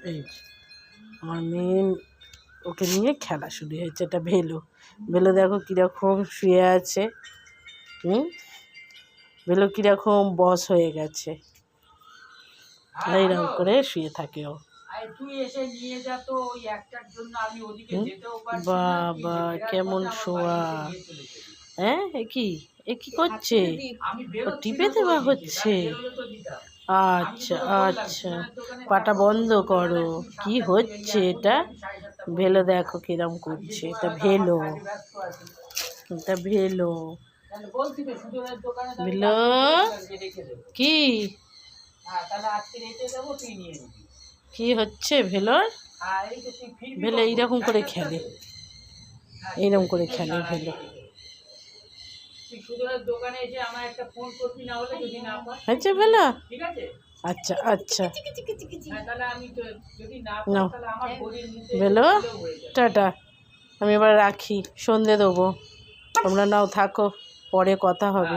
এই আমার মেয়ে ওকে নিয়ে খেলা শুরু হয়েছে। এটা ভেলো, ভেলো দেখো কীরকম শুয়ে আছে। ভেলো কীরকম বস হয়ে গেছে, এইরকম করে শুয়ে থাকে ও। বাবা কেমন শোয়া! হ্যাঁ এ কি করছে? ও টিপে দেওয়া হচ্ছে। আচ্ছা আচ্ছা, পাটা বন্ধ করো। কি হচ্ছে এটা? ভেলো দেখো কিরম করছে। এটা ভেলো, এটা ভেলো। ভেলো কি কি হচ্ছে ভেলোর? ভেলো এইরকম করে খেলে, এইরকম করে খেলে ভেলো। হয়েছে ভেলো? আচ্ছা আচ্ছা, নাও ভেলো, টাটা। আমি এবার রাখি, সন্ধে দেবো। তোমরা নাও থাকো, পরে কথা হবে।